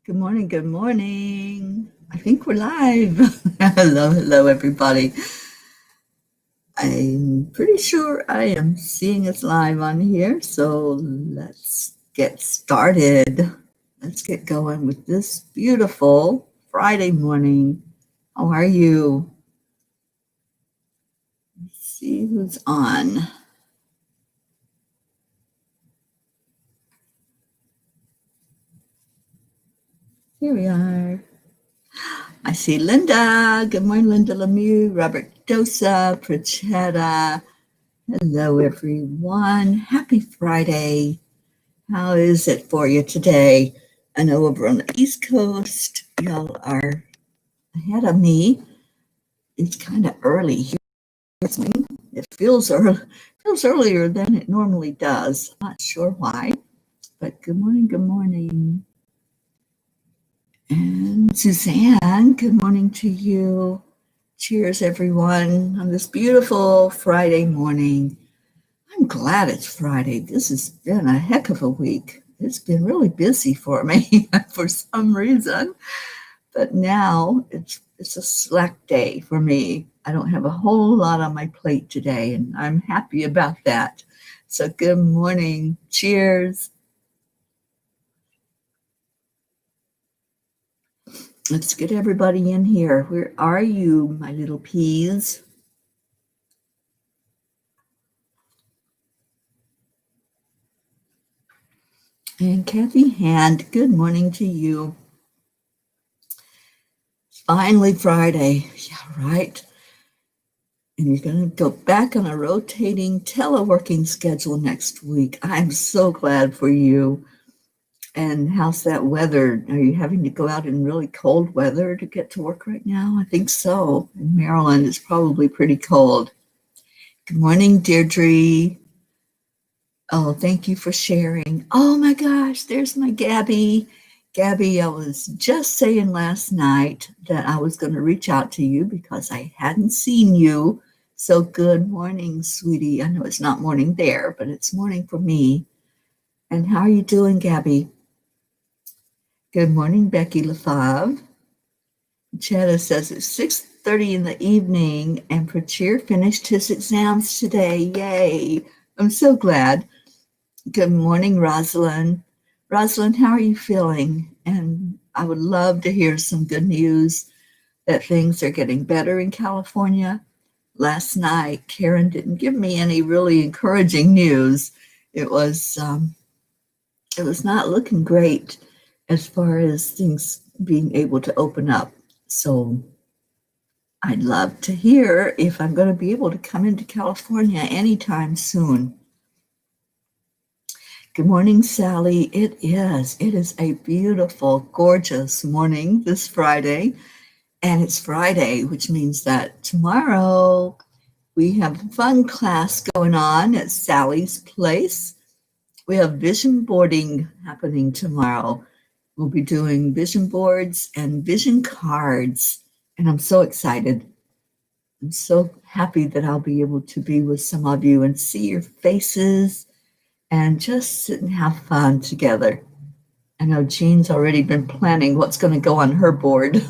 Good morning. Good morning. I think we're live. Hello, everybody. I'm pretty sure I am seeing us live on here. So let's get started. Let's get going with this beautiful Friday morning. How are you? Let's see who's on. Here we are. I see Linda. Good morning, Linda Lemieux, Robert Dosa, Prachetta. Hello, everyone. Happy Friday. How is it for you today? I know over on the East Coast, y'all are ahead of me. It's kind of early here. It feels earlier than it normally does. Not sure why, but good morning, good morning. And Suzanne, good morning to you. Cheers, everyone, on this beautiful Friday morning. I'm glad it's Friday. This has been a heck of a week. It's been really busy for me for some reason, but now it's a slack day for me. I don't have a whole lot on my plate today, and I'm happy about that. So good morning. Cheers. Let's get everybody in here. Where are you, my little peas? And Kathy Hand, good morning to you. Finally Friday. Yeah, right. And you're going to go back on a rotating teleworking schedule next week. I'm so glad for you. And how's that weather? Are you having to go out in really cold weather to get to work right now? I think so. In Maryland, it's probably pretty cold. Good morning, Deirdre. Oh, thank you for sharing. Oh my gosh, there's my Gabby. Gabby, I was just saying last night that I was going to reach out to you because I hadn't seen you. So good morning, sweetie. I know it's not morning there, but it's morning for me. And how are you doing, Gabby? Good morning, Becky LaFave. Chetta says it's 6:30 in the evening, and Prachir finished his exams today. Yay! I'm so glad. Good morning, Rosalind. Rosalind, how are you feeling? And I would love to hear some good news that things are getting better in California. Last night, Karen didn't give me any really encouraging news. It was not looking great as far as things being able to open up. So I'd love to hear if I'm going to be able to come into California anytime soon. Good morning, Sally. It is. It is a beautiful, gorgeous morning this Friday. And it's Friday, which means that tomorrow we have a fun class going on at Sally's place. We have vision boarding happening tomorrow. We'll be doing vision boards and vision cards. And I'm so excited. I'm so happy that I'll be able to be with some of you and see your faces and just sit and have fun together. I know Jean's already been planning what's going to go on her board.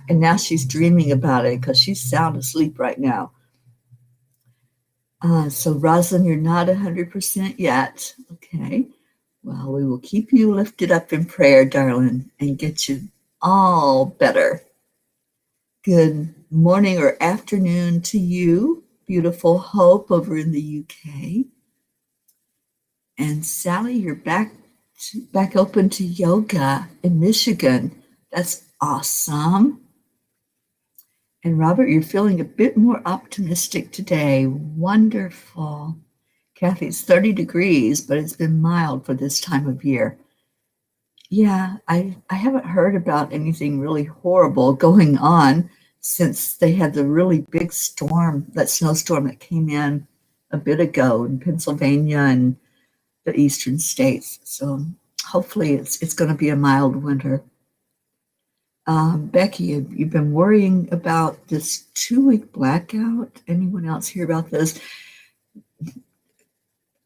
And now she's dreaming about it because she's sound asleep right now. So Rosalind, you're not 100% yet. Okay. Well, we will keep you lifted up in prayer, darling, and get you all better. Good morning or afternoon to you, beautiful Hope over in the UK. And Sally, you're back open to yoga in Michigan. That's awesome. And Robert, you're feeling a bit more optimistic today. Wonderful. Kathy, it's 30 degrees, but it's been mild for this time of year. Yeah, I haven't heard about anything really horrible going on since they had the really big storm, that snowstorm that came in a bit ago in Pennsylvania and the eastern states. So hopefully it's going to be a mild winter. Becky, you've been worrying about this 2-week blackout. Anyone else hear about this?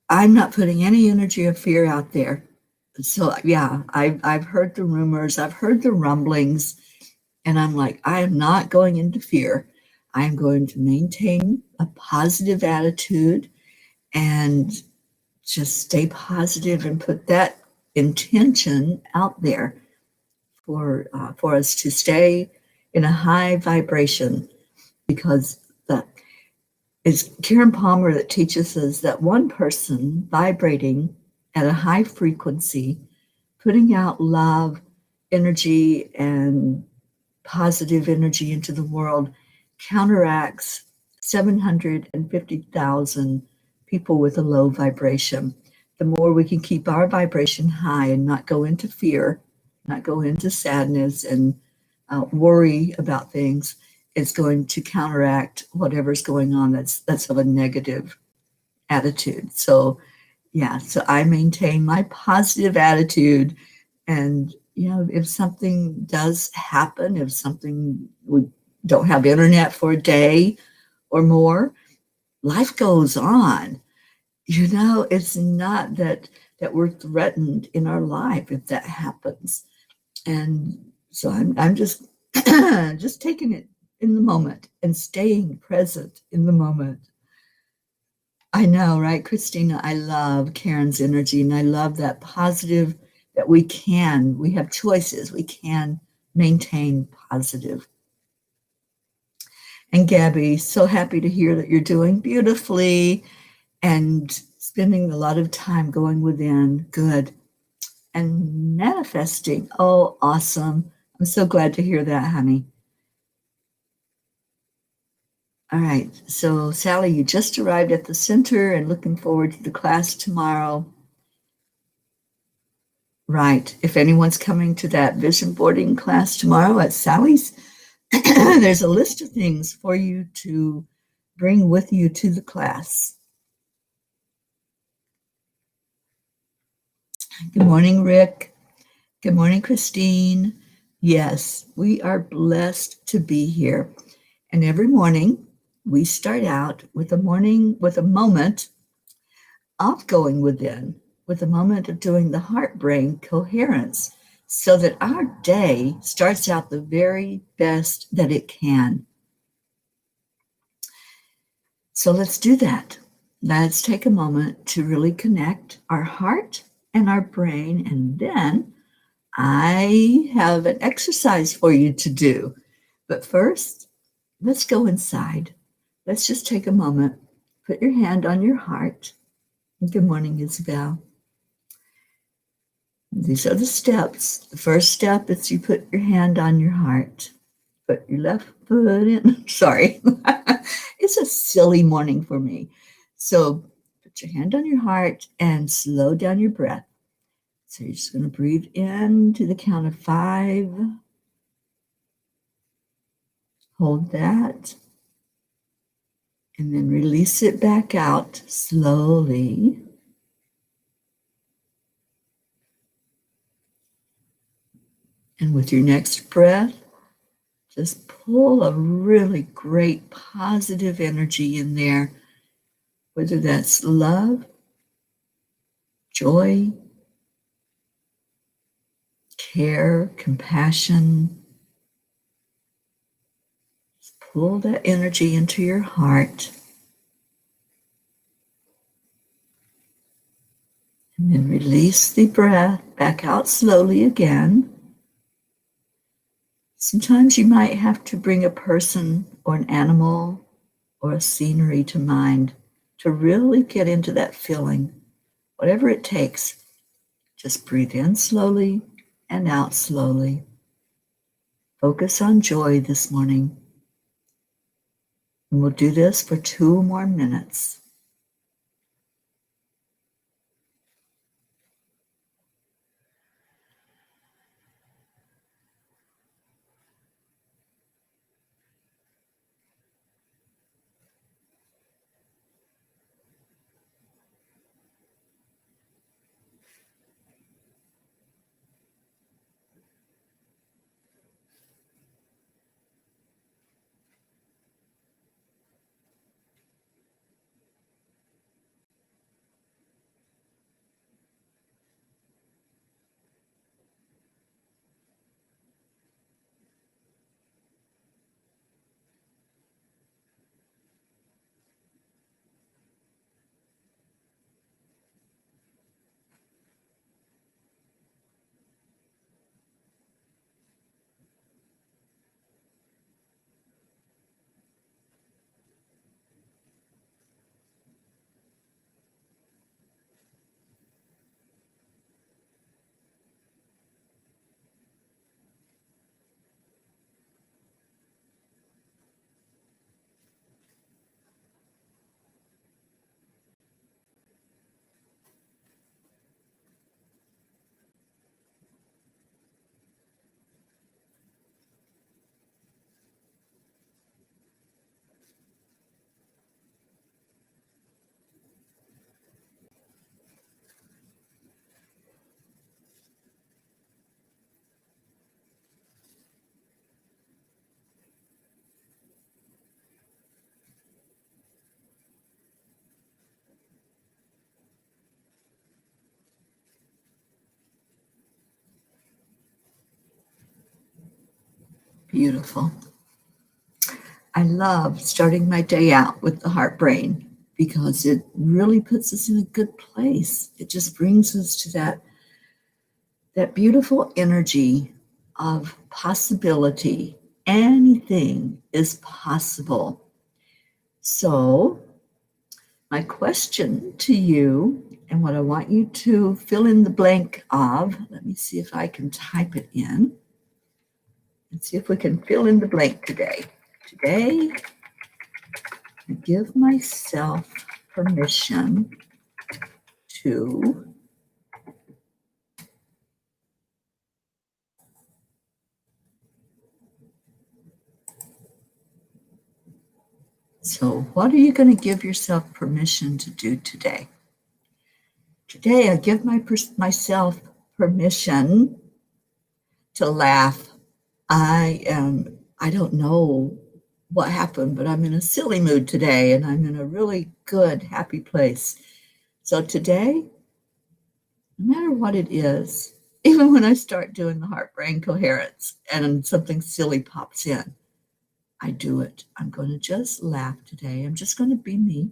I'm not putting any energy of fear out there. So yeah, I've heard the rumors, I've heard the rumblings, and I'm like, I am not going into fear. I'm going to maintain a positive attitude and just stay positive and put that intention out there for us to stay in a high vibration, because it's Karen Palmer that teaches us that one person vibrating at a high frequency, putting out love, energy, and positive energy into the world counteracts 750,000 people with a low vibration. The more we can keep our vibration high and not go into fear, not go into sadness and worry about things, it's going to counteract whatever's going on that's of a negative attitude. So yeah, so I maintain my positive attitude, and if something does happen, if something we don't have internet for a day or more, life goes on. It's not that we're threatened in our life if that happens. And so I'm just just taking it in the moment and staying present in the moment. I know, right, Christina? I love Karen's energy, and I love that positive, that we have choices. We can maintain positive. And Gabby, so happy to hear that you're doing beautifully and spending a lot of time going within. Good. And manifesting. Oh, awesome. I'm so glad to hear that, honey. All right. So, Sally, you just arrived at the center and looking forward to the class tomorrow. Right. If anyone's coming to that vision boarding class tomorrow at Sally's, there's a list of things for you to bring with you to the class. Good morning, Rick. Good morning, Christine. Yes, we are blessed to be here. And every morning we start out with a moment of going within, with a moment of doing the heart-brain coherence, so that our day starts out the very best that it can. So let's do that. Let's take a moment to really connect our heart and our brain, and then I have an exercise for you to do. But first, let's go inside. Let's just take a moment. Put your hand on your heart. Good morning, Isabel. These are the steps. The first step is you put your hand on your heart. Put your left foot in. Sorry. It's a silly morning for me. So put your hand on your heart and slow down your breath. So you're just going to breathe in to the count of 5. Hold that. And then release it back out slowly. And with your next breath, just pull a really great positive energy in there, whether that's love, joy, care, compassion. Just pull that energy into your heart. And then release the breath back out slowly again. Sometimes you might have to bring a person or an animal or a scenery to mind to really get into that feeling. Whatever it takes, just breathe in slowly and out slowly. Focus on joy this morning. And we'll do this for 2 more minutes. Beautiful. I love starting my day out with the heart brain because it really puts us in a good place. It just brings us to that beautiful energy of possibility. Anything is possible. So, my question to you, and what I want you to fill in the blank of, let me see if I can type it in and see if we can fill in the blank today. Today, I give myself permission to So, what are you going to give yourself permission to do today? Today, I give myself permission to laugh. I don't know what happened, but I'm in a silly mood today and I'm in a really good, happy place. So today, no matter what it is, even when I start doing the heart brain coherence and something silly pops in, I do it. I'm going to just laugh today. I'm just going to be me.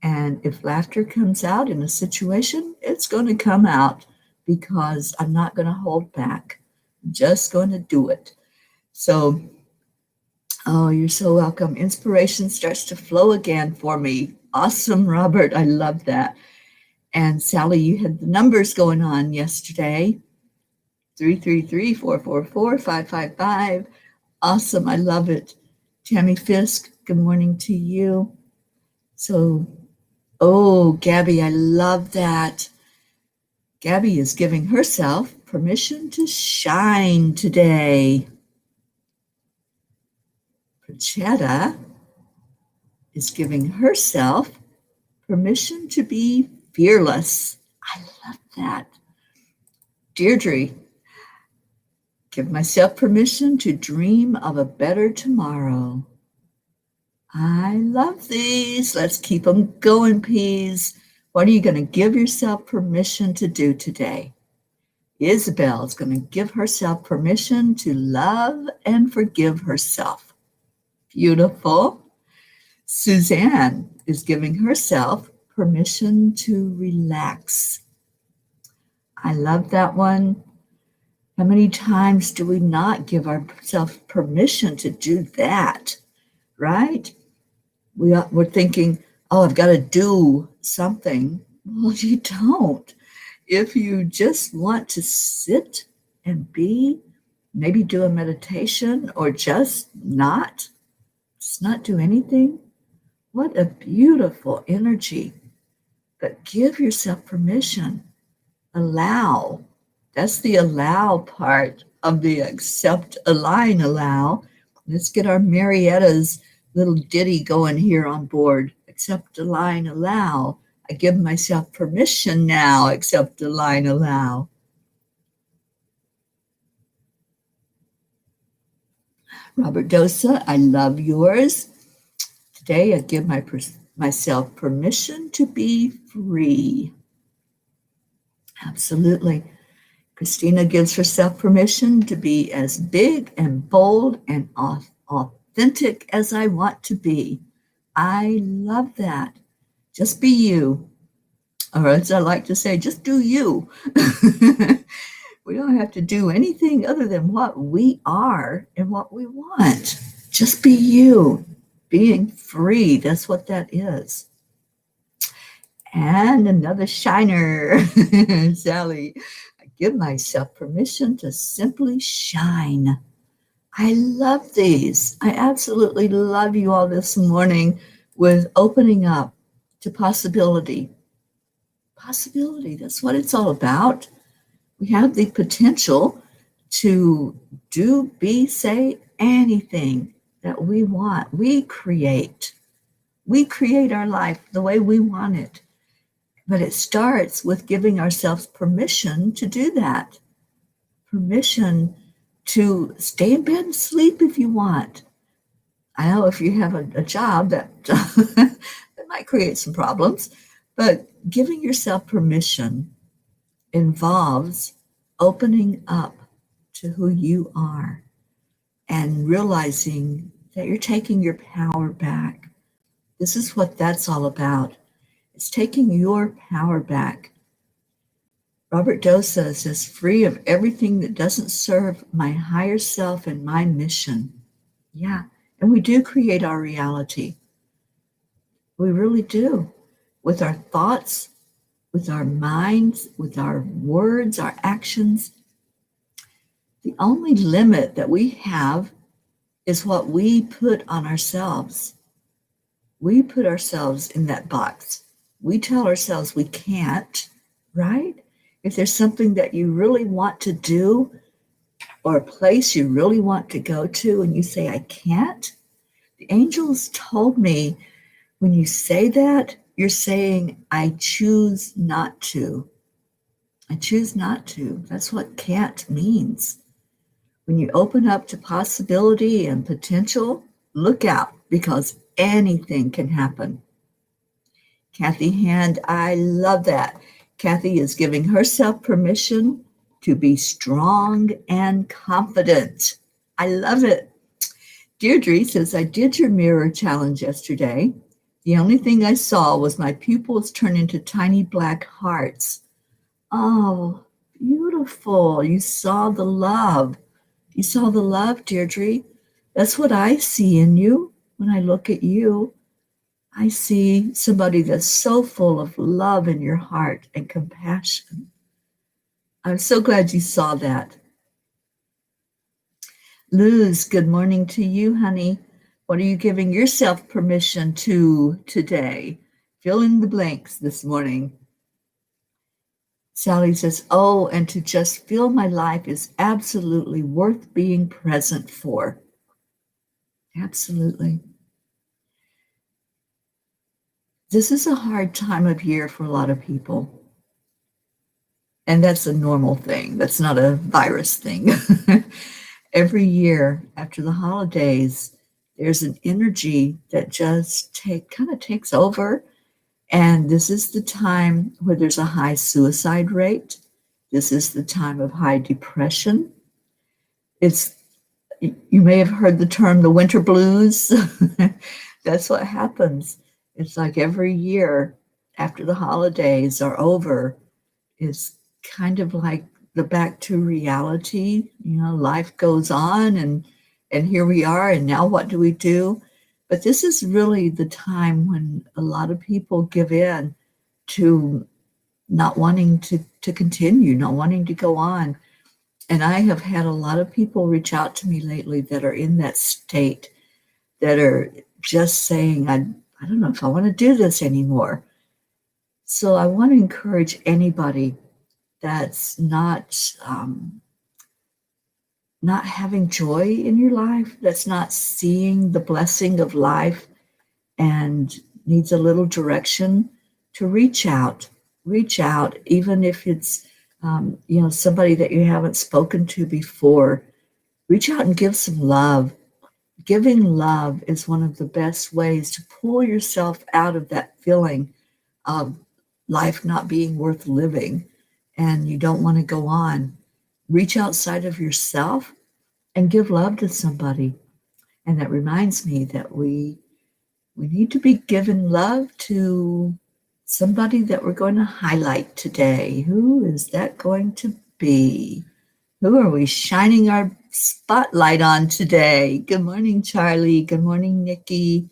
And if laughter comes out in a situation, it's going to come out because I'm not going to hold back. I'm just going to do it. So, oh, you're so welcome. Inspiration starts to flow again for me. Awesome, Robert. I love that. And Sally, you had the numbers going on yesterday. 333-444-555. Awesome. I love it. Tammy Fisk, good morning to you. So, oh, Gabby, I love that. Gabby is giving herself permission to shine today. Pachetta is giving herself permission to be fearless. I love that. Deirdre, give myself permission to dream of a better tomorrow. I love these. Let's keep them going, Peas. What are you going to give yourself permission to do today? Isabel is going to give herself permission to love and forgive herself. Beautiful. Suzanne is giving herself permission to relax. I love that one. How many times do we not give ourselves permission to do that, right? We're thinking, oh, I've got to do something. Well, you don't. If you just want to sit and be, maybe do a meditation or just not do anything, what a beautiful energy. But give yourself permission. Allow. That's the allow part of the accept, align, allow. Let's get our Marietta's little ditty going here on board. Accept, align, allow. I give myself permission now. Accept, align, allow. Robert Dosa, I love yours. Today I give myself permission to be free. Absolutely. Christina gives herself permission to be as big and bold and authentic as I want to be. I love that. Just be you. Or as I like to say, just do you. We don't have to do anything other than what we are and what we want. Just be you. Being free, that's what that is. And another shiner, Sally. I give myself permission to simply shine. I love these. I absolutely love you all this morning with opening up to possibility. Possibility, that's what it's all about. We have the potential to do, be, say anything that we want. We create our life the way we want it. But it starts with giving ourselves permission to do that. Permission to stay in bed and sleep if you want. I know if you have a job that might create some problems, but giving yourself permission involves opening up to who you are. and realizing that you're taking your power back. This is what that's all about. It's taking your power back. Robert Dosa says, free of everything that doesn't serve my higher self and my mission. Yeah, and we do create our reality. We really do. With our thoughts, with our minds, with our words, our actions. The only limit that we have is what we put on ourselves. We put ourselves in that box. We tell ourselves we can't, right? If there's something that you really want to do or a place you really want to go to and you say, I can't, the angels told me when you say that, you're saying, I choose not to. I choose not to. That's what can't means. When you open up to possibility and potential, look out because anything can happen. Kathy Hand, I love that. Kathy is giving herself permission to be strong and confident. I love it. Deirdre says, I did your mirror challenge yesterday. The only thing I saw was my pupils turn into tiny black hearts. Oh, beautiful. You saw the love. You saw the love, Deirdre. That's what I see in you when I look at you. I see somebody that's so full of love in your heart and compassion. I'm so glad you saw that. Luz, good morning to you, honey. What are you giving yourself permission to today? Fill in the blanks this morning. Sally says, oh, and to just feel my life is absolutely worth being present for. Absolutely. This is a hard time of year for a lot of people. And that's a normal thing. That's not a virus thing. Every year after the holidays, there's an energy that just kind of takes over. And this is the time where there's a high suicide rate. This is the time of high depression. You may have heard the term the winter blues. That's what happens. It's like every year after the holidays are over, it's kind of like the back to reality. Life goes on and here we are, and now what do we do? But this is really the time when a lot of people give in to not wanting to continue, not wanting to go on. And I have had a lot of people reach out to me lately that are in that state, that are just saying, I don't know if I want to do this anymore. So I want to encourage anybody that's not having joy in your life, that's not seeing the blessing of life and needs a little direction, to reach out, even if it's somebody that you haven't spoken to before. Reach out and give some love. Giving love is one of the best ways to pull yourself out of that feeling of life not being worth living and you don't want to go on. Reach outside of yourself and give love to somebody. And that reminds me that we need to be giving love to somebody that we're going to highlight today. Who is that going to be? Who are we shining our spotlight on today? Good morning, Charlie. Good morning, Nikki.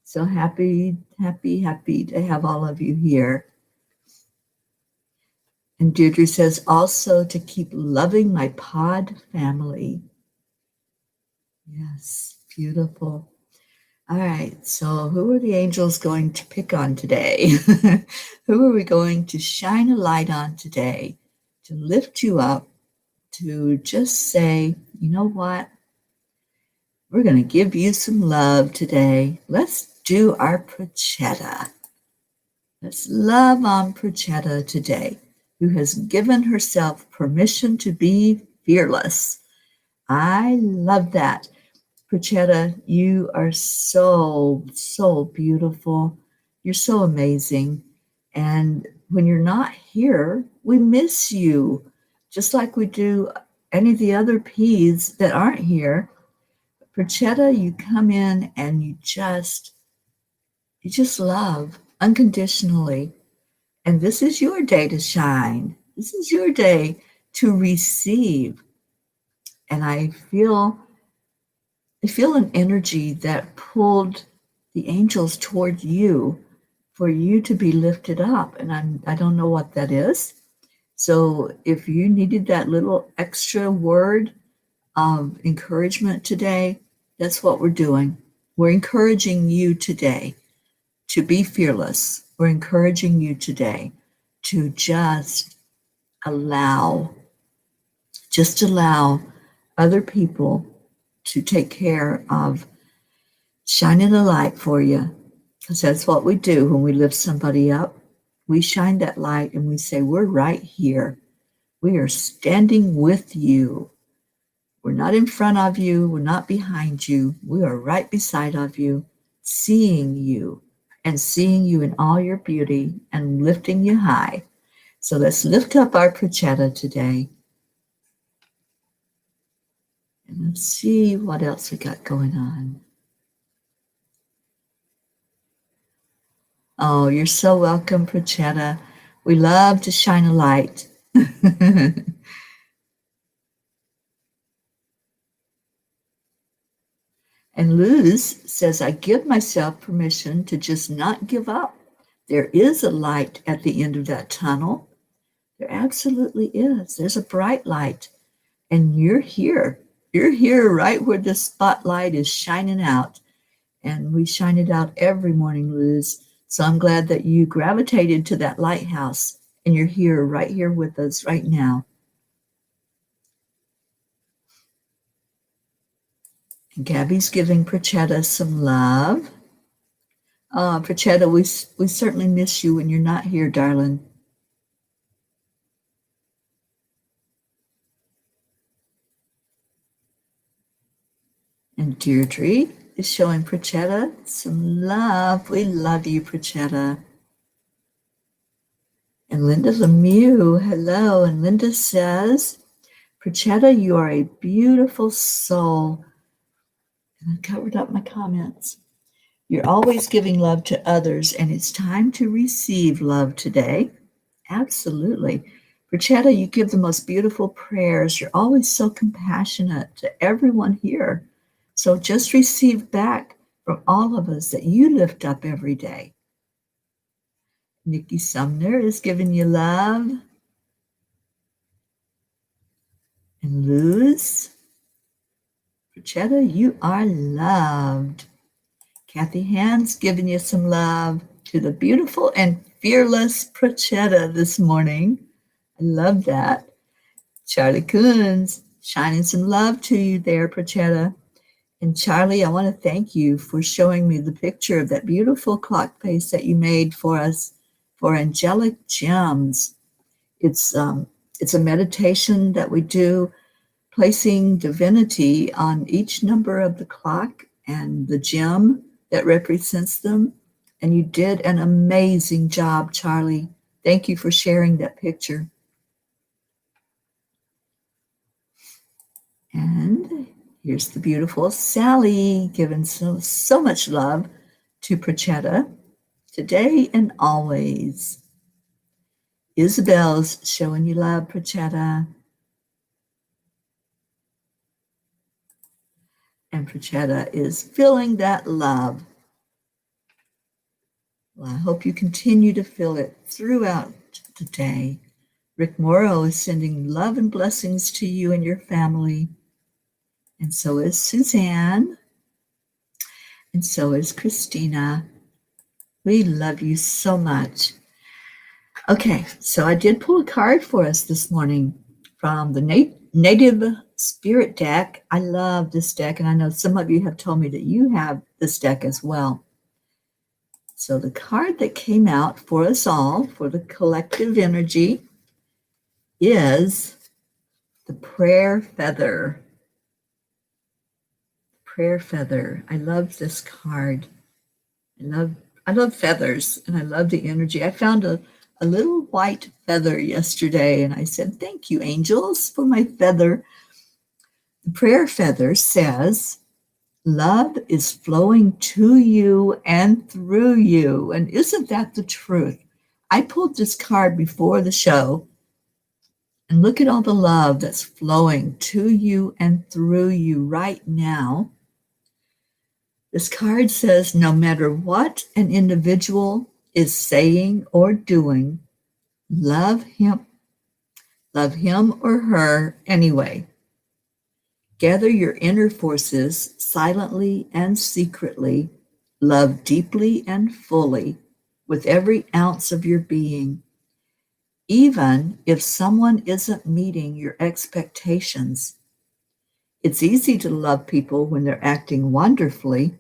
So happy to have all of you here. And Deirdre says, also to keep loving my pod family. Yes, beautiful. All right, so who are the angels going to pick on today? Who are we going to shine a light on today to lift you up, to just say, you know what? We're going to give you some love today. Let's do our Prachetta. Let's love on Prachetta today, who has given herself permission to be fearless. I love that. Prachetta, you are so, so beautiful. You're so amazing. And when you're not here, we miss you, just like we do any of the other P's that aren't here. Prachetta, you come in and you just love unconditionally. And this is your day to shine. This is your day to receive. And I feel an energy that pulled the angels toward you for you to be lifted up. And I don't know what that is. So if you needed that little extra word of encouragement today, that's what we're doing. We're encouraging you today to be fearless. We're encouraging you today to allow, just allow other people to take care of shining a light for you. Because that's what we do when we lift somebody up. We shine that light and we say, we're right here. We are standing with you. We're not in front of you. We're not behind you. We are right beside of you, seeing you and seeing you in all your beauty and lifting you high. So let's lift up our Prachetta today. And let's see what else we got going on. Oh, you're so welcome, Prachetta. We love to shine a light. And Luz says, I give myself permission to just not give up. There is a light at the end of that tunnel. There absolutely is. There's a bright light. And you're here. You're here right where the spotlight is shining out. And we shine it out every morning, Luz. So I'm glad that you gravitated to that lighthouse and you're here, right here with us right now. And Gabby's giving Prachetta some love. Prachetta, we certainly miss you when you're not here, darling. And Deirdre is showing Prachetta some love. We love you, Prachetta. And Linda Lemieux, hello. And Linda says, Prachetta, you are a beautiful soul. And I covered up my comments. You're always giving love to others, and it's time to receive love today. Absolutely. Prachetta, you give the most beautiful prayers. You're always so compassionate to everyone here. So just receive back from all of us that you lift up every day. Nikki Sumner is giving you love. And Luz, Prachetta, you are loved. Kathy Hand's giving you some love to the beautiful and fearless Prachetta this morning. I love that. Charlie Coons, shining some love to you there, Prachetta. And Charlie, I want to thank you for showing me the picture of that beautiful clock face that you made for us for Angelic Gems. It's a meditation that we do, placing divinity on each number of the clock and the gem that represents them. And you did an amazing job, Charlie. Thank you for sharing that picture. And here's the beautiful Sally giving so much love to Prachetta today and always. Isabel's showing you love, Prachetta. And Prachetta is feeling that love. Well, I hope you continue to feel it throughout the day. Rick Morrow is sending love and blessings to you and your family. And so is Suzanne. And so is Christina. We love you so much. Okay, so I did pull a card for us this morning from the Native Spirit deck. I love this deck, and I know some of you have told me that you have this deck as well. So the card that came out for us all, for the collective energy, is the Prayer Feather. Prayer Feather. I love this card. I love feathers, and I love the energy. I found a little white feather yesterday, and I said, thank you, angels, for my feather. The Prayer Feather says, Love is flowing to you and through you. And isn't that the truth? I pulled this card before the show, and look at all the love that's flowing to you and through you right now. This card says no matter what an individual is saying or doing, love him or her anyway. Gather your inner forces silently and secretly, love deeply and fully with every ounce of your being. Even if someone isn't meeting your expectations, it's easy to love people when they're acting wonderfully.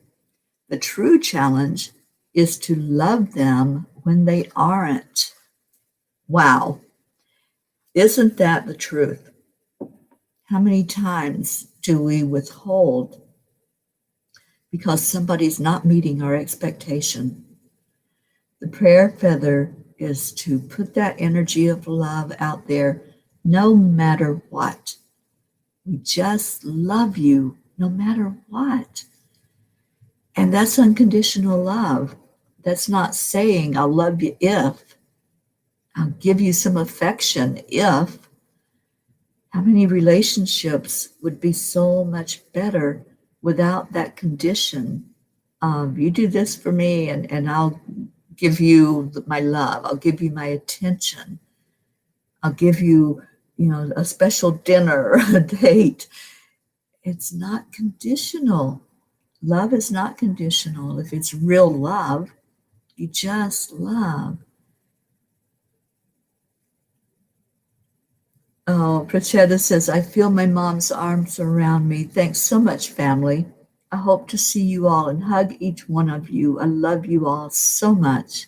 The true challenge is to love them when they aren't. Wow, isn't that the truth? How many times do we withhold because somebody's not meeting our expectation? The prayer feather is to put that energy of love out there no matter what. We just love you no matter what. And that's unconditional love. That's not saying I'll love you if. I'll give you some affection if. How many relationships would be so much better without that condition of you do this for me and I'll give you my love. I'll give you my attention. I'll give you, a special dinner or a date. It's not conditional. Love is not conditional. If it's real love, you just love. Oh, Prachetta says, I feel my mom's arms around me. Thanks so much, family. I hope to see you all and hug each one of you. I love you all so much.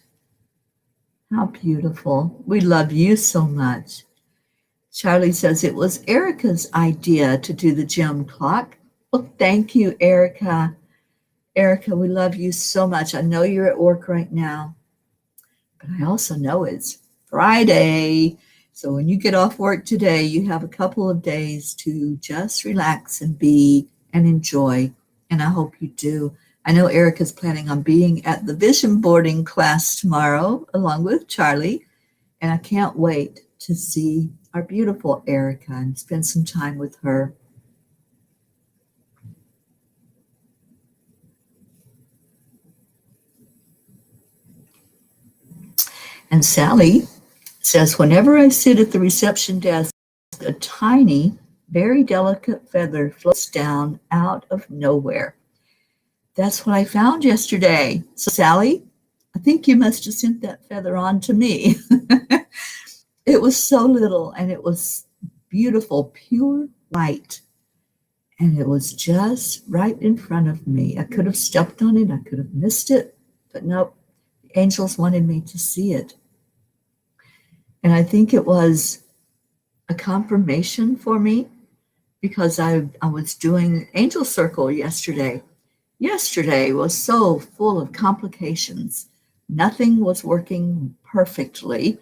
How beautiful. We love you so much. Charlie says, it was Erica's idea to do the gym clock. Well, thank you, Erica. Erica, we love you so much. I know you're at work right now, but I also know it's Friday. So when you get off work today, you have a couple of days to just relax and be and enjoy. And I hope you do. I know Erica's planning on being at the vision boarding class tomorrow, along with Charlie. And I can't wait to see our beautiful Erica and spend some time with her. And Sally says, whenever I sit at the reception desk, a tiny, very delicate feather floats down out of nowhere. That's what I found yesterday. So, Sally, I think you must have sent that feather on to me. It was so little and it was beautiful, pure white. And it was just right in front of me. I could have stepped on it. I could have missed it. But nope, the angels wanted me to see it. And I think it was a confirmation for me because I was doing Angel Circle yesterday. Yesterday was so full of complications. Nothing was working perfectly.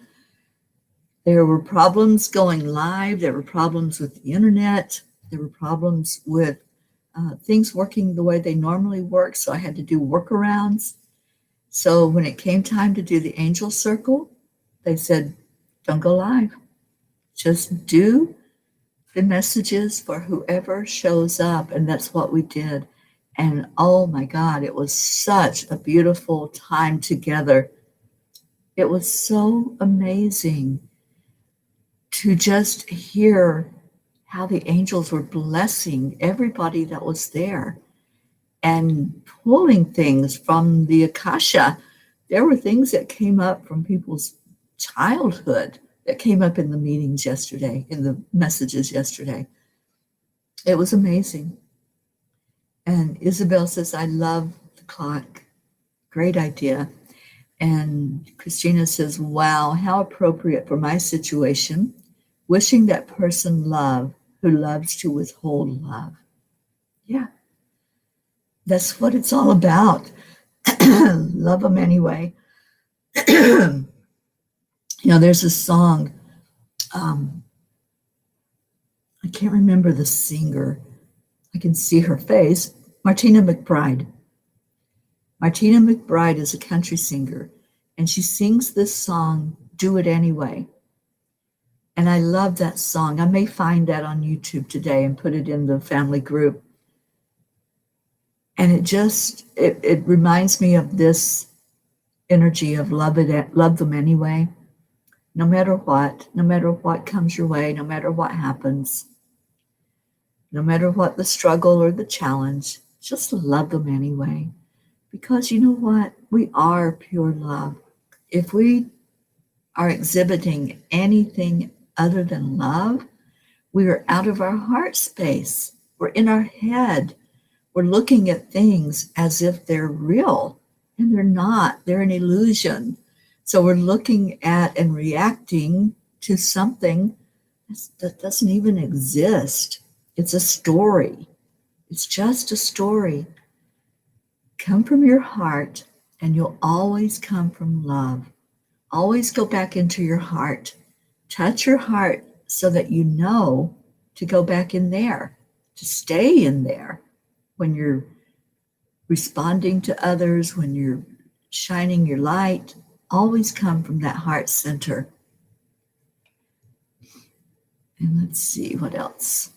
There were problems going live. There were problems with the internet. There were problems with things working the way they normally work. So I had to do workarounds. So when it came time to do the Angel Circle, they said, don't go live. Just do the messages for whoever shows up. And that's what we did. And oh my God, it was such a beautiful time together. It was so amazing to just hear how the angels were blessing everybody that was there and pulling things from the Akasha. There were things that came up from people's childhood that came up in the meetings yesterday, in the messages yesterday. It was amazing. And Isabel says, I love the clock. Great idea. And Christina says, wow, how appropriate for my situation. Wishing that person love who loves to withhold love. Yeah, that's what it's all about. Love them anyway. There's a song. I can't remember the singer. I can see her face. Martina McBride. Martina McBride is a country singer, and she sings this song, Do It Anyway. And I love that song. I may find that on YouTube today and put it in the family group. And it reminds me of this energy of love them anyway. No matter what comes your way, no matter what happens, no matter what the struggle or the challenge, just love them anyway. Because you know what? We are pure love. If we are exhibiting anything other than love, we are out of our heart space. We're in our head. We're looking at things as if they're real, and they're not. They're an illusion. So we're looking at and reacting to something that doesn't even exist. It's a story. It's just a story. Come from your heart, and you'll always come from love. Always go back into your heart. Touch your heart so that you know to go back in there, to stay in there when you're responding to others, when you're shining your light. Always come from that heart center. And let's see what else.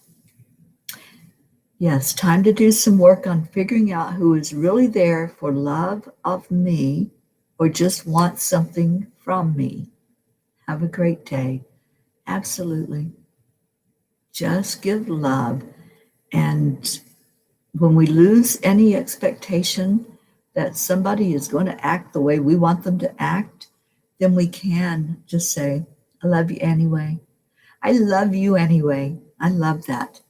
Yes, time to do some work on figuring out who is really there for love of me or just wants something from me. Have a great day. Absolutely. Just give love. And when we lose any expectation that somebody is going to act the way we want them to act, then we can just say, I love you anyway. I love you anyway. I love that.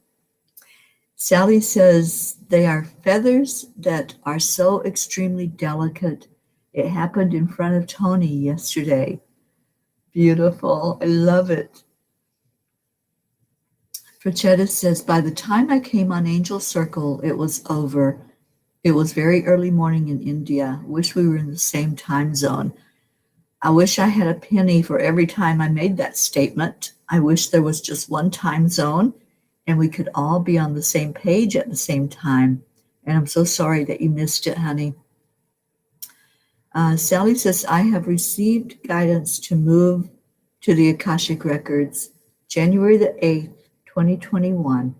Sally says, they are feathers that are so extremely delicate. It happened in front of Tony yesterday. Beautiful. I love it. Frachetta says, by the time I came on Angel Circle, it was over. It was very early morning in India. Wish we were in the same time zone. I wish I had a penny for every time I made that statement. I wish there was just one time zone and we could all be on the same page at the same time. And I'm so sorry that you missed it, honey. Sally says, I have received guidance to move to the Akashic Records, January the 8th, 2021.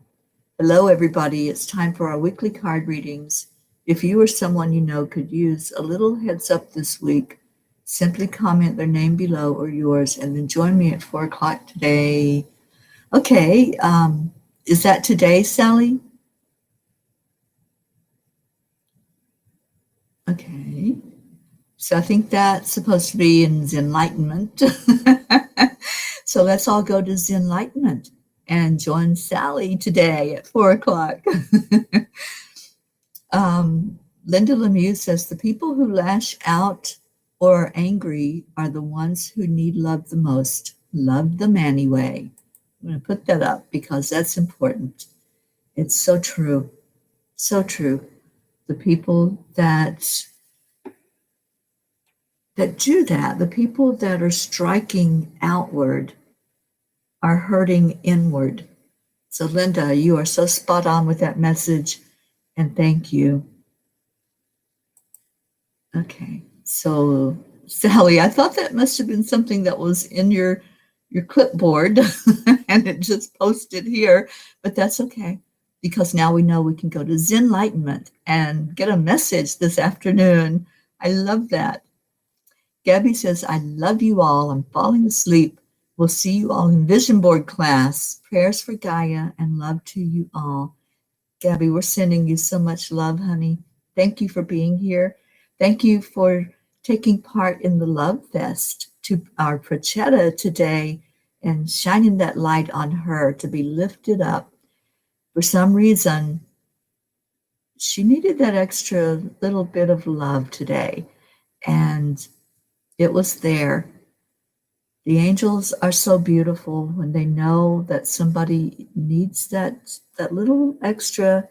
Hello, everybody. It's time for our weekly card readings. If you or someone you know could use a little heads up this week, simply comment their name below or yours and then join me at 4 o'clock today. Okay. Is that today, Sally? Okay. So I think that's supposed to be in Zenlightenment. So let's all go to Zenlightenment and join Sally today at 4 o'clock. Linda Lemieux says, the people who lash out or are angry are the ones who need love the most. Love them anyway. I'm going to put that up because that's important. It's so true. So true. The people that do that, the people that are striking outward are hurting inward. So Linda, you are so spot on with that message, and thank you. Okay, so Sally, I thought that must have been something that was in your clipboard and it just posted here, but that's okay because now we know we can go to Zenlightenment and get a message this afternoon. I love that. Gabby says, I love you all. I'm falling asleep. We'll see you all in Vision Board class. Prayers for Gaia and love to you all. Gabby, we're sending you so much love, honey. Thank you for being here. Thank you for taking part in the Love Fest to our Frachetta today and shining that light on her to be lifted up. For some reason, she needed that extra little bit of love today, and it was there. The angels are so beautiful when they know that somebody needs that little extra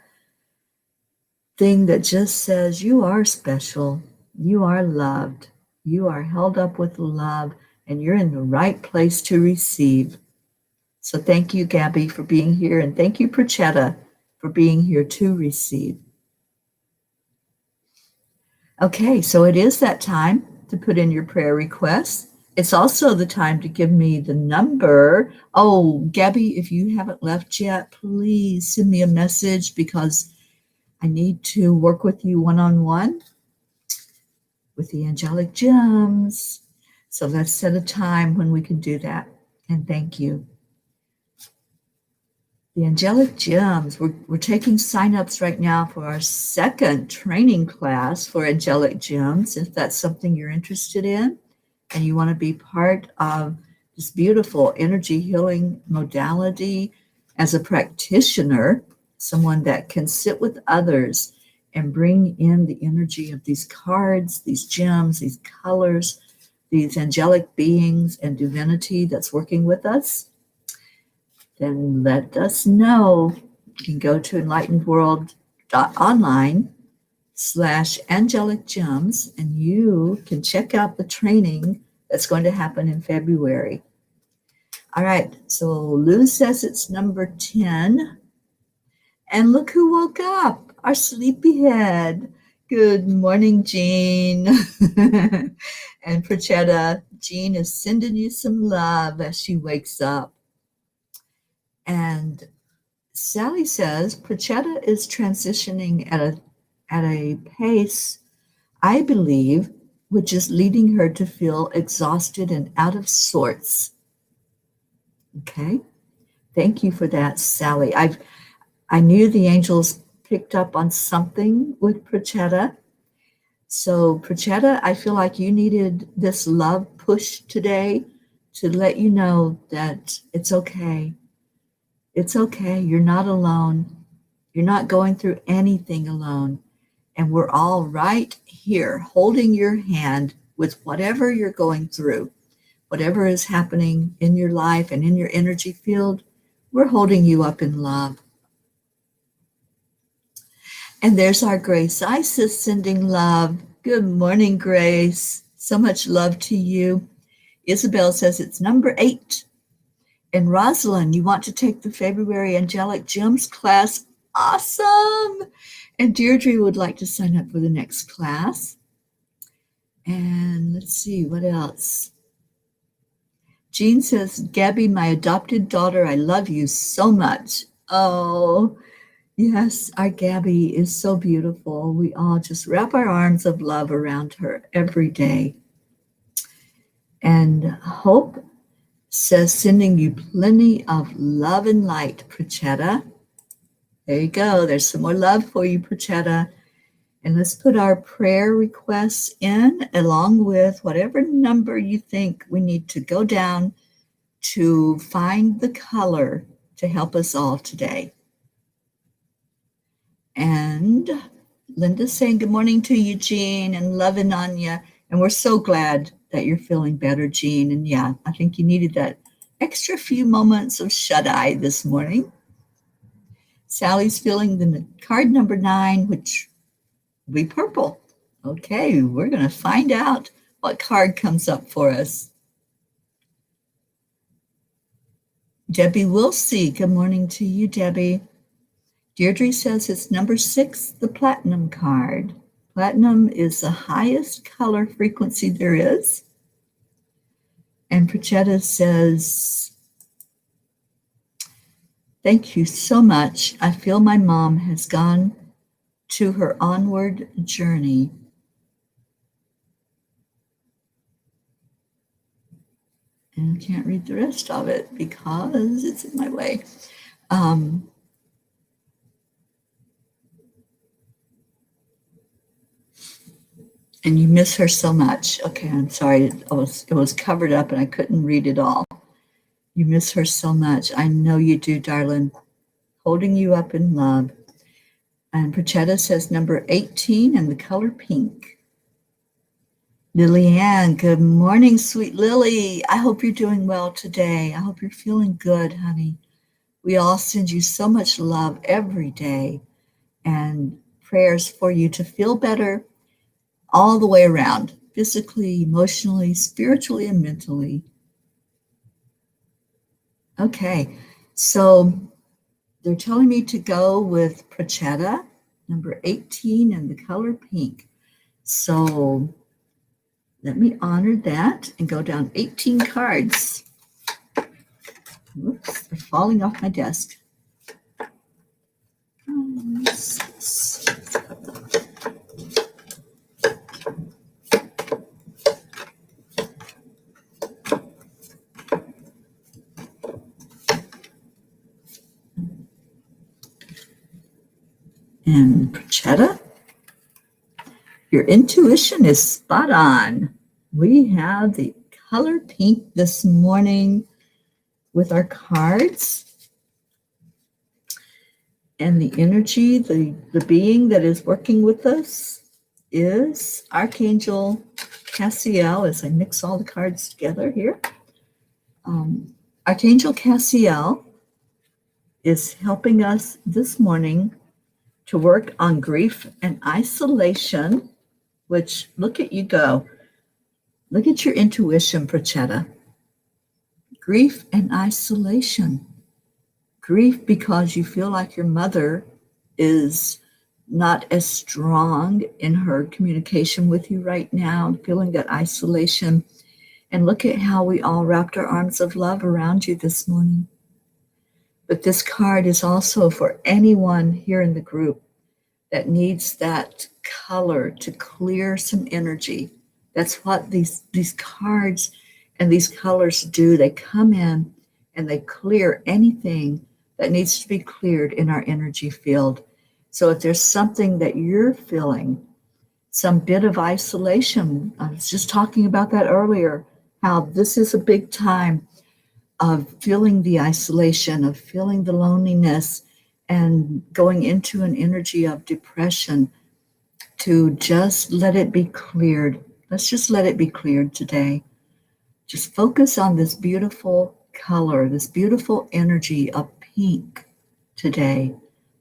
thing that just says, you are special, you are loved, you are held up with love, and you're in the right place to receive. So thank you, Gabby, for being here, and thank you, Frachetta, for being here to receive. Okay, so it is that time to put in your prayer requests. It's also the time to give me the number. Oh, Gabby, if you haven't left yet, please send me a message because I need to work with you one-on-one with the angelic gems. So let's set a time when we can do that. And thank you. The angelic gems, we're taking signups right now for our second training class for angelic gems. If that's something you're interested in and you want to be part of this beautiful energy healing modality as a practitioner, someone that can sit with others and bring in the energy of these cards, these gems, these colors, these angelic beings and divinity that's working with us, then let us know. You can go to enlightenedworld.online/angelic gems and you can check out the training that's going to happen in February. All right, so Lou says it's number 10. And look who woke up, our sleepyhead. Good morning, Jean. And Prachetta, Jean is sending you some love as she wakes up. And Sally says Prachetta is transitioning at a pace, I believe, which is leading her to feel exhausted and out of sorts. Okay, thank you for that, Sally. I knew the angels picked up on something with Prachetta. So Prachetta, I feel like you needed this love push today to let you know that it's okay. It's okay. You're not alone. You're not going through anything alone. And we're all right here holding your hand with whatever you're going through, whatever is happening in your life and in your energy field. We're holding you up in love. And there's our Grace Isis sending love. Good morning, Grace. So much love to you. Isabel says it's number 8. And Rosalind, you want to take the February Angelic Gems class? Awesome. And Deirdre would like to sign up for the next class. And let's see, what else? Jean says, Gabby, my adopted daughter, I love you so much. Oh, yes, our Gabby is so beautiful. We all just wrap our arms of love around her every day. And Hope says, sending you plenty of love and light, Prachetta. There you go. There's some more love for you, Prachetta. And let's put our prayer requests in along with whatever number you think we need to go down to find the color to help us all today. And Linda's saying good morning to you, Jean, and loving on you. And we're so glad that you're feeling better, Jean. And yeah, I think you needed that extra few moments of shut-eye this morning. Sally's feeling the card number 9, which will be purple. Okay, we're going to find out what card comes up for us. Debbie Wilsey, good morning to you, Debbie. Deirdre says it's number 6, the platinum card. Platinum is the highest color frequency there is. And Prachetta says, thank you so much. I feel my mom has gone to her onward journey. And I can't read the rest of it because it's in my way. And you miss her so much. Okay, I'm sorry. It was covered up and I couldn't read it all. You miss her so much. I know you do, darling. Holding you up in love. And Prachetta says number 18 and the color pink. Lillian, good morning, sweet Lily. I hope you're doing well today. I hope you're feeling good, honey. We all send you so much love every day and prayers for you to feel better all the way around, physically, emotionally, spiritually, and mentally. Okay, so they're telling me to go with Prachetta, number 18, and the color pink. So let me honor that and go down 18 cards. Whoops, they're falling off my desk. And Prachetta, your intuition is spot on. We have the color pink this morning with our cards. And the energy, the being that is working with us is Archangel Cassiel, as I mix all the cards together here. Archangel Cassiel is helping us this morning to work on grief and isolation, which, look at you go. Look at your intuition, Prachetta. Grief and isolation. Grief because you feel like your mother is not as strong in her communication with you right now, feeling that isolation. And look at how we all wrapped our arms of love around you this morning. But this card is also for anyone here in the group that needs that color to clear some energy. That's what these cards and these colors do. They come in and they clear anything that needs to be cleared in our energy field. So if there's something that you're feeling, some bit of isolation, I was just talking about that earlier, how this is a big time of feeling the isolation, of feeling the loneliness, and going into an energy of depression, to just let it be cleared. Let's just let it be cleared today. Just focus on this beautiful color, this beautiful energy of pink today.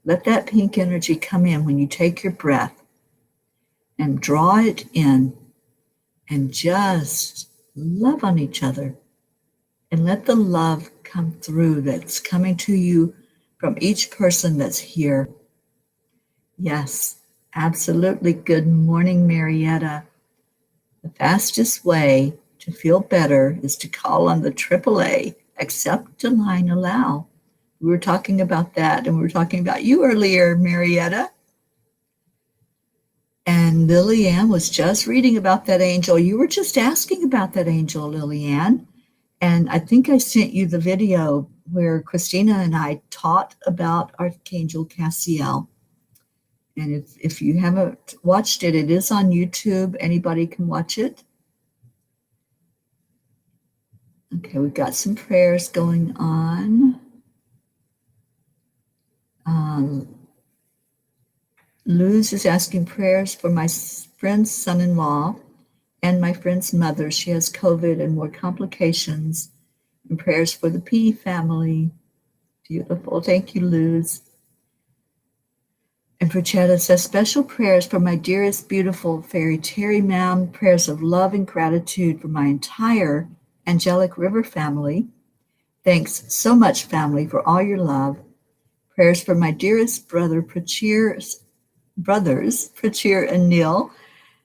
Let that pink energy come in when you take your breath and draw it in and just love on each other and let the love come through that's coming to you from each person that's here. Yes, absolutely. Good morning, Marietta. The fastest way to feel better is to call on the AAA, accept, decline, allow. We were talking about that, and we were talking about you earlier, Marietta. And Lillian was just reading about that angel. You were just asking about that angel, Lillian. And I think I sent you the video where Christina and I taught about Archangel Cassiel. And if you haven't watched it, it is on YouTube. Anybody can watch it. Okay, we've got some prayers going on. Luz is asking prayers for my friend's son-in-law and my friend's mother. She has COVID and more complications. And prayers for the P family. Beautiful. Thank you, Luz. And Prachetta says, special prayers for my dearest, beautiful fairy Teri Ma'am. Prayers of love and gratitude for my entire Angelic River family. Thanks so much, family, for all your love. Prayers for my dearest brothers, Prachir and Neil,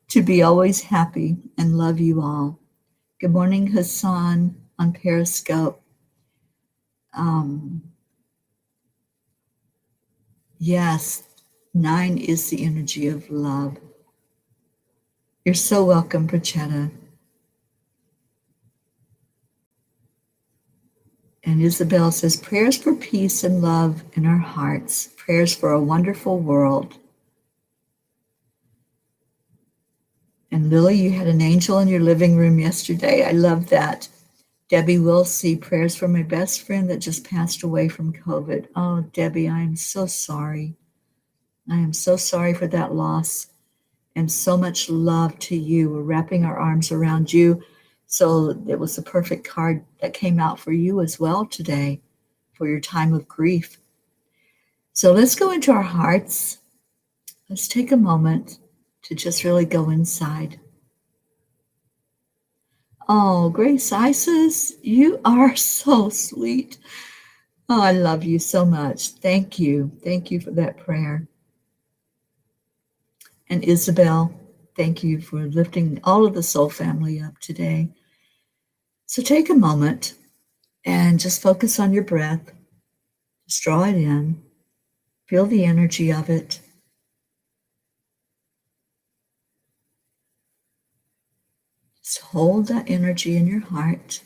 to be always happy and love you all. Good morning, Hassan on Periscope. Yes, 9 is the energy of love. You're so welcome, Prachetta. And Isabel says, prayers for peace and love in our hearts. Prayers for a wonderful world. And Lily, you had an angel in your living room yesterday. I love that. Debbie Wilsey, prayers for my best friend that just passed away from COVID. Oh, Debbie, I am so sorry. I am so sorry for that loss. And so much love to you. We're wrapping our arms around you. So it was the perfect card that came out for you as well today for your time of grief. So let's go into our hearts. Let's take a moment to just really go inside. Oh, Grace Isis, you are so sweet. Oh, I love you so much. Thank you. Thank you for that prayer. And Isabel, Thank you for lifting all of the soul family up today. So take a moment and just focus on your breath. Just draw it in. Feel the energy of it. Just hold that energy in your heart.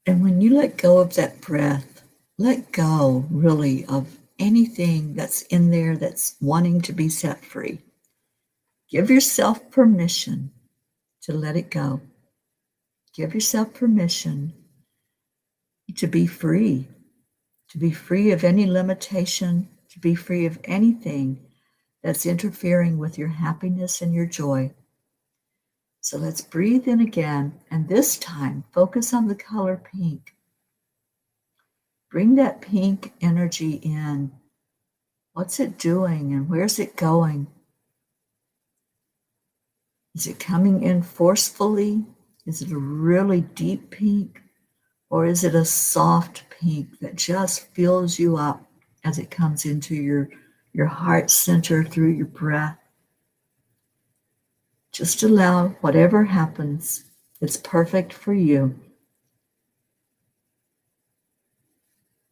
And when you let go of that breath, let go really of anything that's in there that's wanting to be set free. Give yourself permission to let it go. Give yourself permission to be free of any limitation, to be free of anything that's interfering with your happiness and your joy. So let's breathe in again, and this time focus on the color pink. Bring that pink energy in. What's it doing and where's it going? Is it coming in forcefully? Is it a really deep pink? Or is it a soft pink that just fills you up as it comes into your heart center through your breath? Just allow whatever happens. It's perfect for you.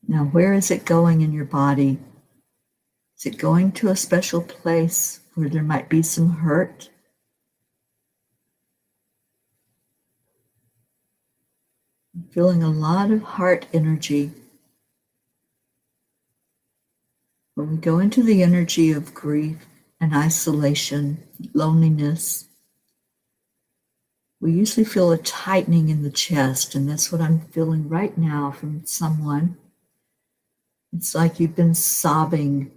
Now, where is it going in your body? Is it going to a special place where there might be some hurt? I'm feeling a lot of heart energy. When we go into the energy of grief and isolation, loneliness, we usually feel a tightening in the chest, and that's what I'm feeling right now from someone. It's like you've been sobbing,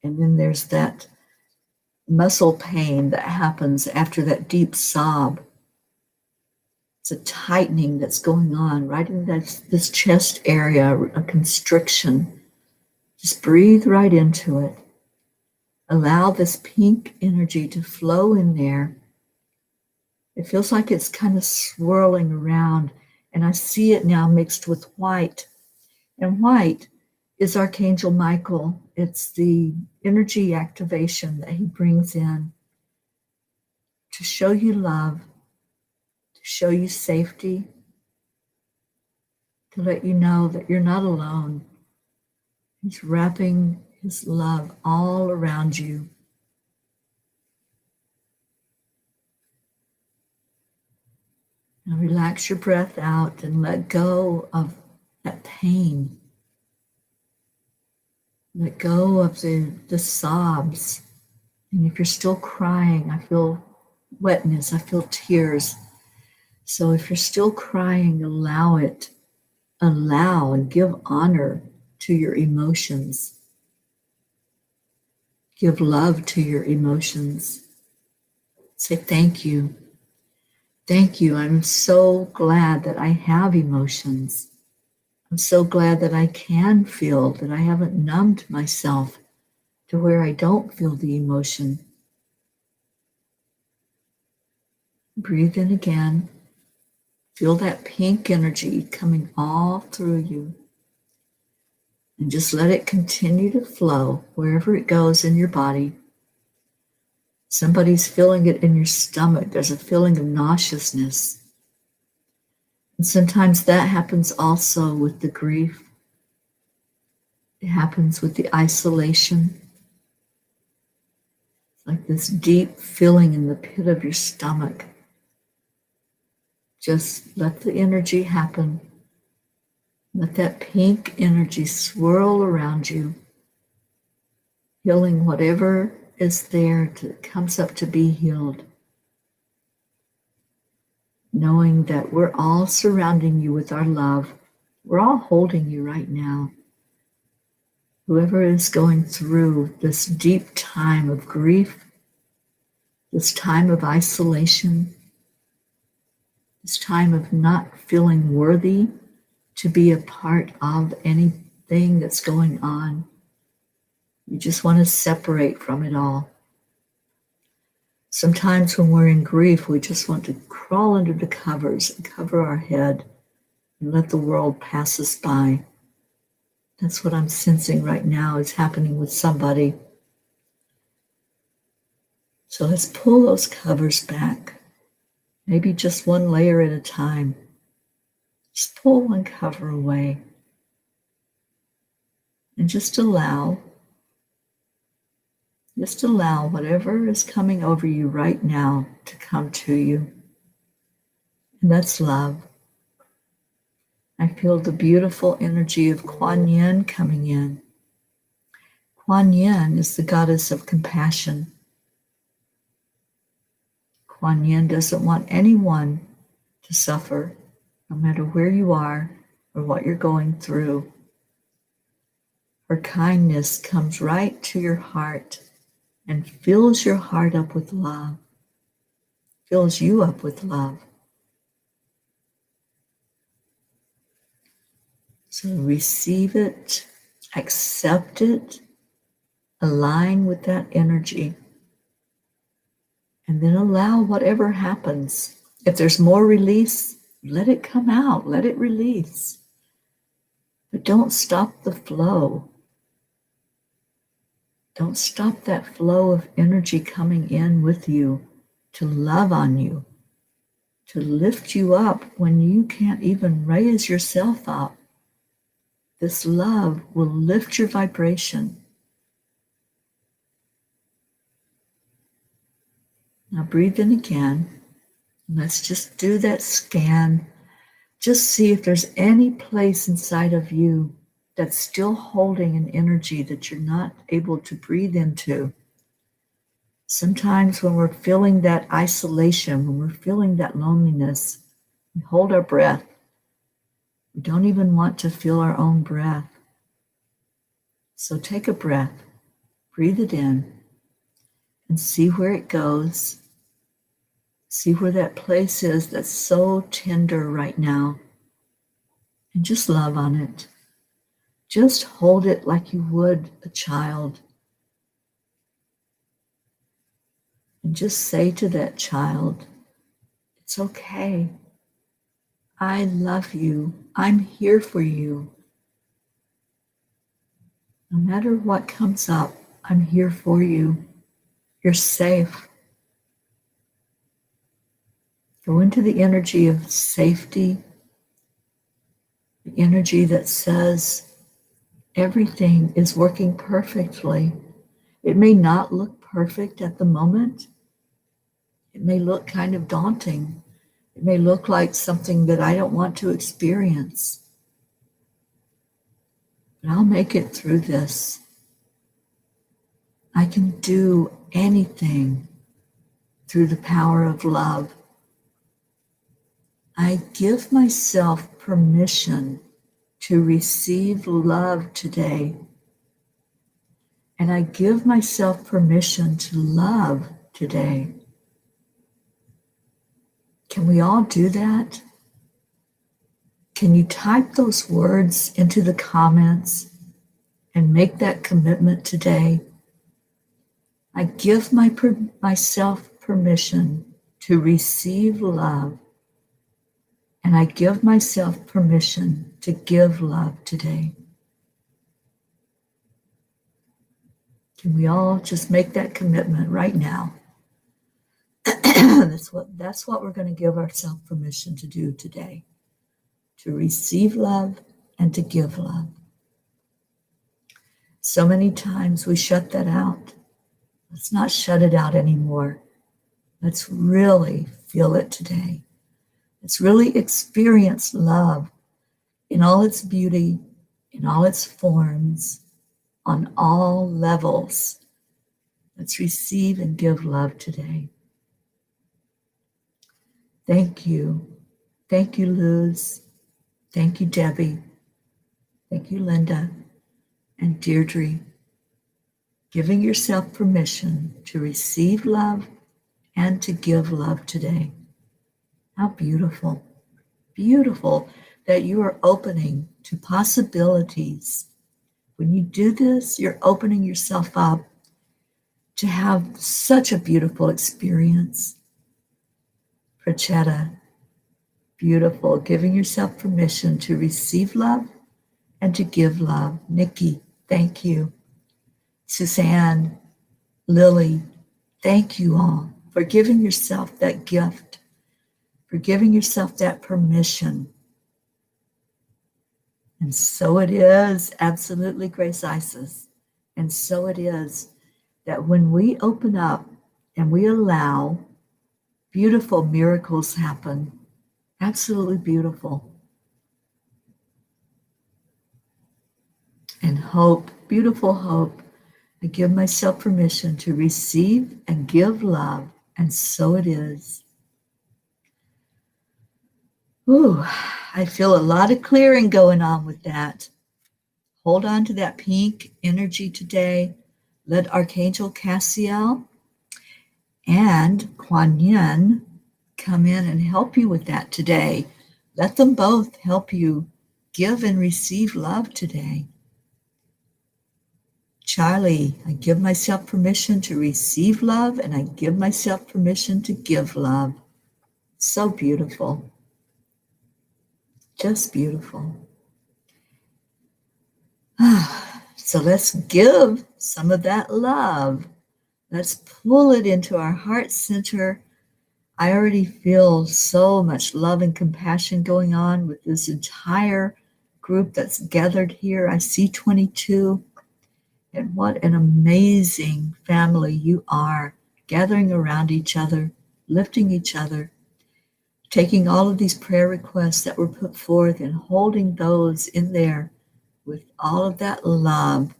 and then there's that muscle pain that happens after that deep sob. It's a tightening that's going on right in this chest area, a constriction. Just breathe right into it. Allow this pink energy to flow in there. It feels like it's kind of swirling around, and I see it now mixed with white. And white is Archangel Michael. It's the energy activation that he brings in to show you love, to show you safety, to let you know that you're not alone. He's wrapping his love all around you. Now relax your breath out and let go of that pain. Let go of the sobs. And if you're still crying, I feel wetness, I feel tears. So if you're still crying, allow it. Allow and give honor to your emotions. Give love to your emotions. Say thank you. Thank you. I'm so glad that I have emotions. I'm so glad that I can feel, that I haven't numbed myself to where I don't feel the emotion. Breathe in again. Feel that pink energy coming all through you. And just let it continue to flow wherever it goes in your body. Somebody's feeling it in your stomach. There's a feeling of nauseousness. And sometimes that happens also with the grief. It happens with the isolation. It's like this deep feeling in the pit of your stomach. Just let the energy happen. Let that pink energy swirl around you, healing whatever is there that comes up to be healed. Knowing that we're all surrounding you with our love. We're all holding you right now. Whoever is going through this deep time of grief, this time of isolation, this time of not feeling worthy to be a part of anything that's going on. You just want to separate from it all. Sometimes when we're in grief, we just want to crawl under the covers and cover our head and let the world pass us by. That's what I'm sensing right now is happening with somebody. So let's pull those covers back, maybe just one layer at a time. Just pull one cover away and just allow whatever is coming over you right now to come to you. And that's love. I feel the beautiful energy of Kuan Yin coming in. Kuan Yin is the goddess of compassion. Kuan Yin doesn't want anyone to suffer, no matter where you are or what you're going through. Her kindness comes right to your heart and fills your heart up with love, fills you up with love. So receive it, accept it, align with that energy, and then allow whatever happens. If there's more release, let it come out, let it release. But don't stop the flow. Don't stop that flow of energy coming in with you to love on you, to lift you up when you can't even raise yourself up. This love will lift your vibration. Now breathe in again. Let's just do that scan. Just see if there's any place inside of you that's still holding an energy that you're not able to breathe into. Sometimes when we're feeling that isolation, when we're feeling that loneliness, we hold our breath. We don't even want to feel our own breath. So take a breath, breathe it in, and see where it goes. See where that place is that's so tender right now. And just love on it. Just hold it like you would a child. And just say to that child, it's okay. I love you. I'm here for you. No matter what comes up, I'm here for you. You're safe. Go into the energy of safety, the energy that says everything is working perfectly. It may not look perfect at the moment. It may look kind of daunting. It may look like something that I don't want to experience. But I'll make it through this. I can do anything through the power of love. I give myself permission to receive love today. And I give myself permission to love today. Can we all do that? Can you type those words into the comments and make that commitment today? I give myself permission to receive love. And I give myself permission to give love today. Can we all just make that commitment right now? That's what we're going to give ourselves permission to do today. To receive love and to give love. So many times we shut that out. Let's not shut it out anymore. Let's really feel it today. Let's really experience love in all its beauty, in all its forms, on all levels. Let's receive and give love today. Thank you. Thank you, Luz. Thank you, Debbie. Thank you, Linda and Deirdre. Giving yourself permission to receive love and to give love today. How beautiful. Beautiful that you are opening to possibilities. When you do this, you're opening yourself up to have such a beautiful experience. Prachetta, beautiful, giving yourself permission to receive love and to give love. Nikki, thank you. Suzanne, Lily, Thank you all for giving yourself that gift, for giving yourself that permission. And so it is, absolutely, Grace Isis. And so it is that when we open up and we allow, beautiful miracles happen. Absolutely beautiful. And hope, beautiful hope. I give myself permission to receive and give love, and so it is. Ooh, I feel a lot of clearing going on with that. Hold on to that pink energy today. Let Archangel Cassiel and Kuan Yin come in and help you with that today. Let them both help you give and receive love today. Charlie, I give myself permission to receive love, and I give myself permission to give love. So beautiful. Just beautiful. So let's give some of that love. Let's pull it into our heart center. I already feel so much love and compassion going on with this entire group that's gathered here. I see 22. And what an amazing family you are, gathering around each other, lifting each other, taking all of these prayer requests that were put forth and holding those in there with all of that love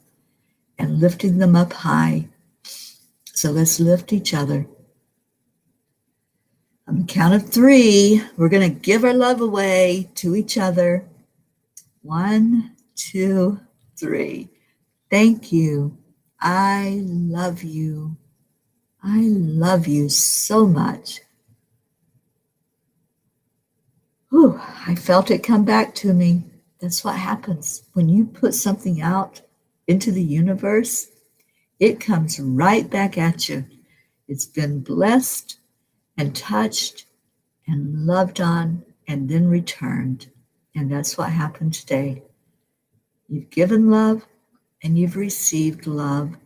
and lifting them up high. So let's lift each other. On the count of 3, we're going to give our love away to each other. 1, 2, 3. Thank you. I love you. I love you so much. Whew, I felt it come back to me. That's what happens. When you put something out into the universe, it comes right back at you. It's been blessed and touched and loved on and then returned. And that's what happened today. You've given love and you've received love.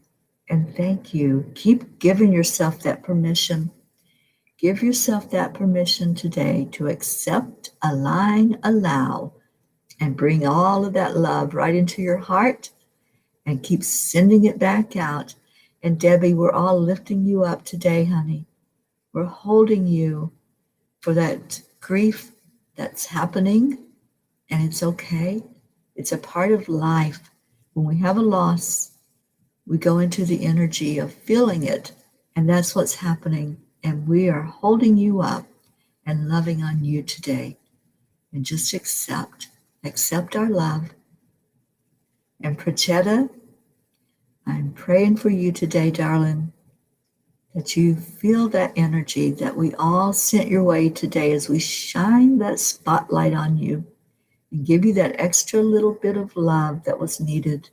And thank you. Keep giving yourself that permission. Give yourself that permission today to accept, align, allow, and bring all of that love right into your heart and keep sending it back out. And Debbie, we're all lifting you up today, honey. We're holding you for that grief that's happening, and it's okay. It's a part of life. When we have a loss, we go into the energy of feeling it, and that's what's happening. And we are holding you up and loving on you today. And just accept our love. And Prachetta, I'm praying for you today, darling, that you feel that energy that we all sent your way today as we shine that spotlight on you and give you that extra little bit of love that was needed.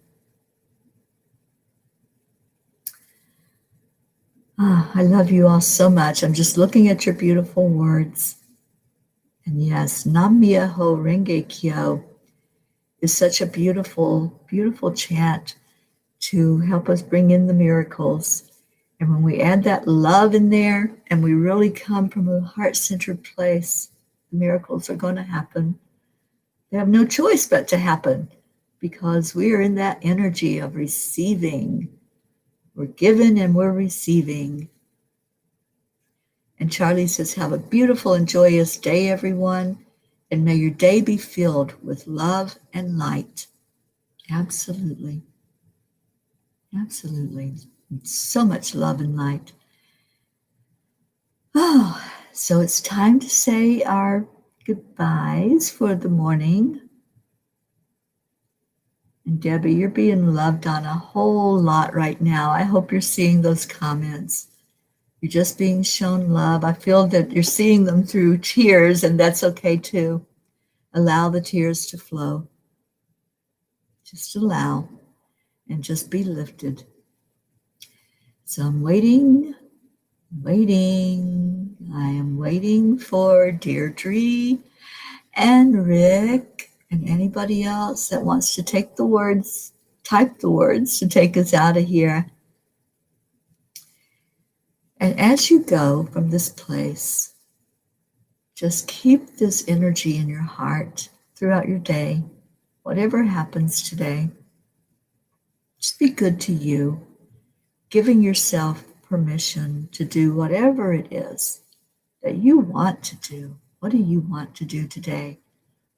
I love you all so much. I'm just looking at your beautiful words. And yes, Nam Myoho Renge Kyo is such a beautiful, beautiful chant to help us bring in the miracles. And when we add that love in there and we really come from a heart-centered place, the miracles are going to happen. They have no choice but to happen because we are in that energy of receiving. We're given and we're receiving. And Charlie says, have a beautiful and joyous day, everyone. And may your day be filled with love and light. Absolutely. Absolutely. So much love and light. Oh, so it's time to say our goodbyes for the morning. And Debbie, you're being loved on a whole lot right now. I hope you're seeing those comments. You're just being shown love. I feel that you're seeing them through tears, and that's okay too. Allow the tears to flow. Just allow and just be lifted. So I'm waiting. I am waiting for Deirdre and Rick and anybody else that wants to take the words, type the words to take us out of here. And as you go from this place, just keep this energy in your heart throughout your day. Whatever happens today, just be good to you, giving yourself permission to do whatever it is that you want to do. What do you want to do today?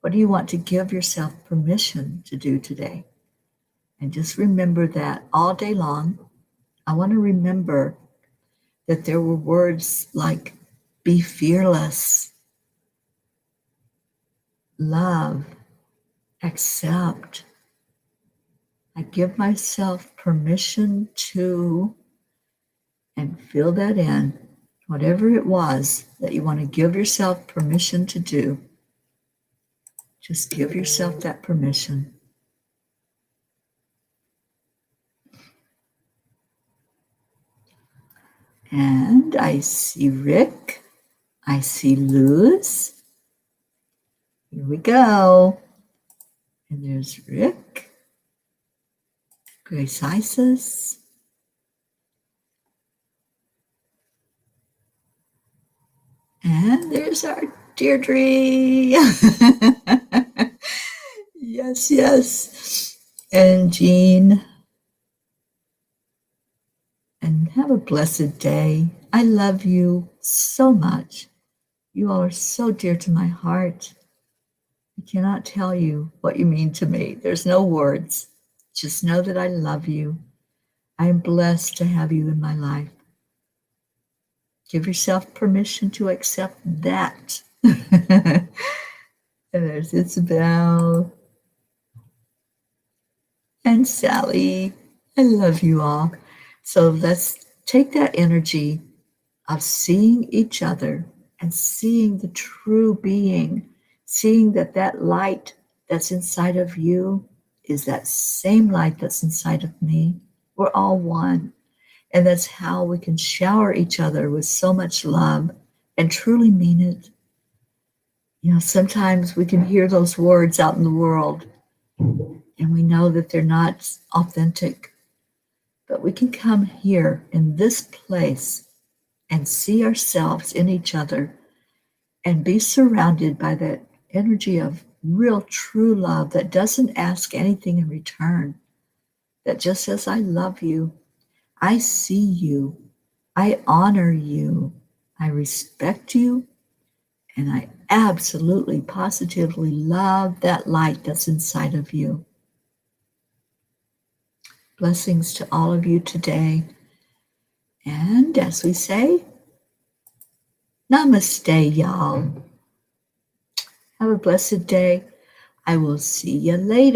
What do you want to give yourself permission to do today? And just remember that all day long. I want to remember that there were words like be fearless, love, accept. I give myself permission to, and fill that in, whatever it was that you want to give yourself permission to do. Just give yourself that permission. And I see Rick. I see Luz. Here we go. And there's Rick. Grace Isis. And there's our Deirdre. Yes, yes. And Jean. And have a blessed day. I love you so much. You all are so dear to my heart. I cannot tell you what you mean to me. There's no words. Just know that I love you. I am blessed to have you in my life. Give yourself permission to accept that. And there's Isabel and Sally. I love you all. So let's take that energy of seeing each other and seeing the true being, seeing that that light that's inside of you is that same light that's inside of me. We're all one. And that's how we can shower each other with so much love and truly mean it. You know, sometimes we can hear those words out in the world and we know that they're not authentic. But we can come here in this place and see ourselves in each other and be surrounded by that energy of real, true love that doesn't ask anything in return, that just says, I love you. I see you. I honor you. I respect you. And I absolutely, positively love that light that's inside of you. Blessings to all of you today. And as we say, namaste, y'all. Have a blessed day. I will see you later.